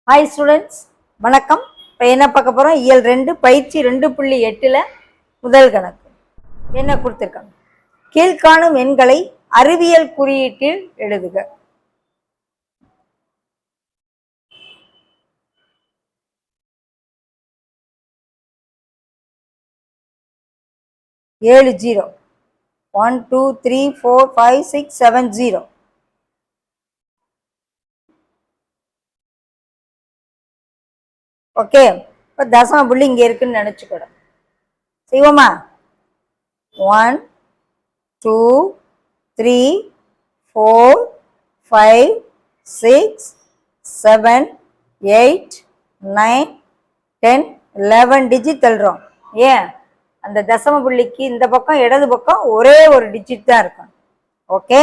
Hi students, வணக்கம். இப்போ என்ன பார்க்க போகிறோம்? இயல் 2 பயிற்சி 2.8 முதல் கணக்கு என்ன கொடுத்துருக்காங்க? கீழ்காணும் எண்களை அறிவியல் குறியீட்டில் எழுதுக. ஏழு 0, 1 2 3 4 5 6 7 0. ஓகே, இப்போ தசம புள்ளி இங்கே இருக்குன்னு நினச்சிக்கூடும். செய்வோமா? 1 2 3 4 5 6 7 8 9 10 11 டிஜிட் தள்ளுறோம். ஏன்? அந்த தசம புள்ளிக்கு இந்த பக்கம் இடது பக்கம் ஒரே ஒரு டிஜிட் தான் இருக்கும். ஓகே,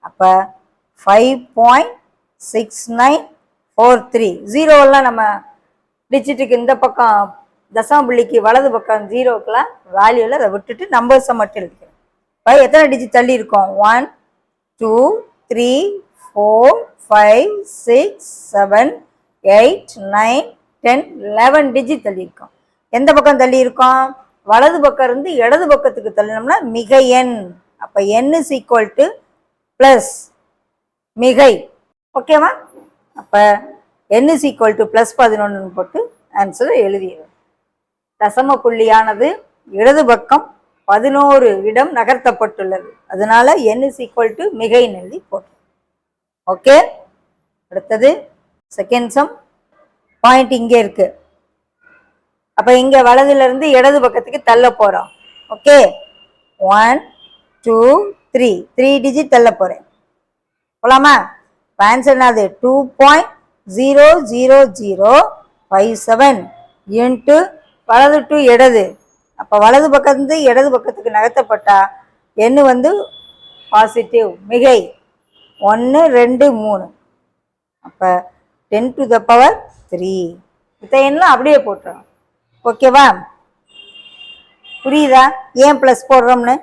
அப்போ 5.6943. ஜீரோவெல்லாம் நம்ம டிஜிட்டுக்கு இந்த பக்கம் தசம புள்ளிக்கு வலது பக்கம் ஜீரோக்கெல்லாம் வேல்யூவில் அதை விட்டுட்டு நம்பர்ஸை மட்டும் எழுதிக்கிறோம். இப்போ எத்தனை டிஜிட் தள்ளி இருக்கோம்? 1 2 3 4 5 6 7 8 9 10 11 டிஜிட் தள்ளி இருக்கோம். எந்த பக்கம் தள்ளி இருக்கோம்? வலது பக்கம் இருந்து இடது பக்கத்துக்கு தள்ளினோம்னா மிக எண். அப்போ n is equal to plus மிகை. ஓகேவா? அப்போ n is equal to plus 11 போட்டு ஆன்சரை எழுதிடுவோம். தசம புள்ளியானது இடது பக்கம் 11 இடம் நகர்த்தப்பட்டுள்ளது. அதனால n is equal to மிகை எழுதி போட்டோம். ஓகே, அடுத்தது செகண்ட் சம். பாயிண்ட் இங்கே இருக்கு. அப்போ இங்கே வலதுல இருந்து இடது பக்கத்துக்கு தள்ள போகிறோம். ஓகே, 1 2 3 டிஜிட் தள்ள போகிறேன். போலாமா? ஆன்சர் என்னது? 2.00057 இன்ட்டு வலது டு இடது. அப்போ வலது பக்கத்து இடது பக்கத்துக்கு நகர்த்தப்பட்டா எண்ணு வந்து பாசிட்டிவ் மிகை 1 2 3. அப்போ 10 to the power 3. இத்த எண்ணெலாம் அப்படியே போட்டுறோம். ஓகேவா? புரியுதா ஏன் ப்ளஸ் போடுறோம்னு?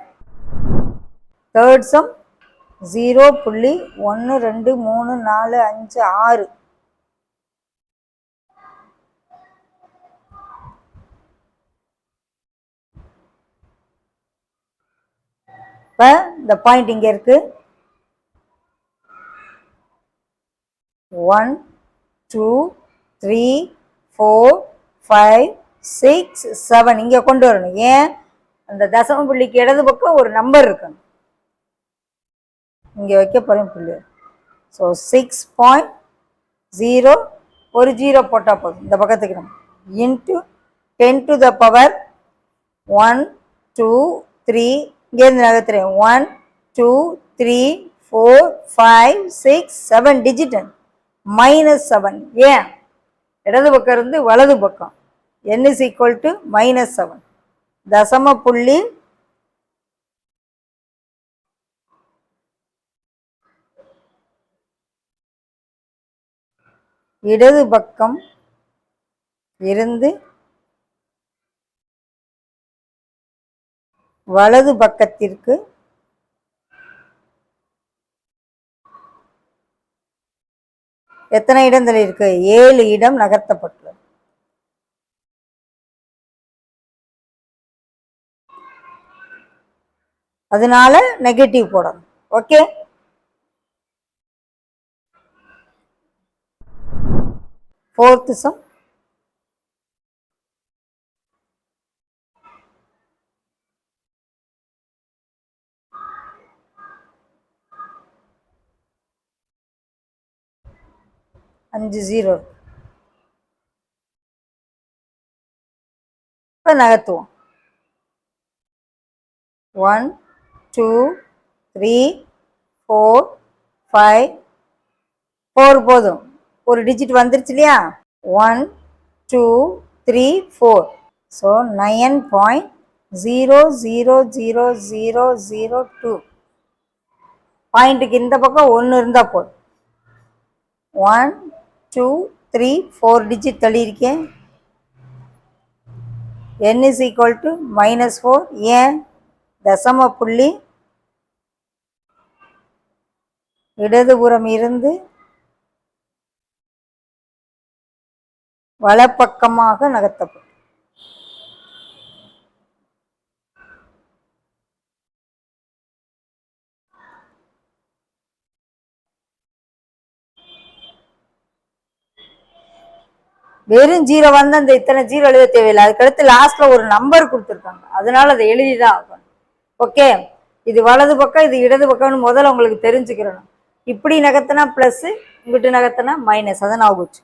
Third sum 0.123456. இப்போ இந்த பாயிண்ட் இங்கே இருக்கு. 1 2 3 4 5 6 7 இங்கே கொண்டு வரணும். ஏன்? அந்த தசம புள்ளிக்கு இடது பக்கம் ஒரு நம்பர் இருக்கணும். இங்கே வைக்க போகிறேன் புள்ளி. ஸோ 6.0 ஒரு 0 போட்டால் போதும் இந்த பக்கத்துக்கு நம்ம இன்ட்டு 10 to the power 1 2 3 இங்கேருந்து நகர்த்துறேன். 1 2 3 4 5 6 7 டிஜிட் -7. ஏன்? இடது பக்கம் இருந்து வலது பக்கம் n is equal to -7. தசம புள்ளி இடது பக்கம் இருந்து வலது பக்கத்திற்கு எத்தனை இடங்கள் இருக்கு? 7 இடம் நகர்த்தப்பட்டுள்ளது. அதனால நெகட்டிவ் போடணும். Okay, fourth some. அஞ்சு 0 இப்போ நகர்த்துவோம். 1 2 3 4 5 4 போதும். ஒரு டிஜிட் வந்துருச்சு இல்லையா? 1 2 3 4. ஸோ 9.000002. பாயிண்ட்டுக்கு இந்த பக்கம் 1 இருந்தால் போதும். 1 2 3 4 digit தள்ளியிருக்கேன். n is equal to -4. ஏன்? தசம புள்ளி இடதுபுறம் இருந்து வலப்பக்கமாக நகர்த்தப்படும். வெறும் ஜீரோ வந்து அந்த இத்தனை ஜீரோ எழுத தேவையில்லை. அதுக்கடுத்து லாஸ்ட்ல ஒரு நம்பர் கொடுத்துருக்காங்க, அதனால அதை எழுதிதான் ஆகணும். ஓகே, இது வலது பக்கம், இது இடது பக்கம்னு முதல்ல உங்களுக்கு தெரிஞ்சுக்கிறணும். இப்படி நகர்த்தினா பிளஸ், இங்கிட்டு நகர்த்தினா மைனஸ், அதை நான் வச்சு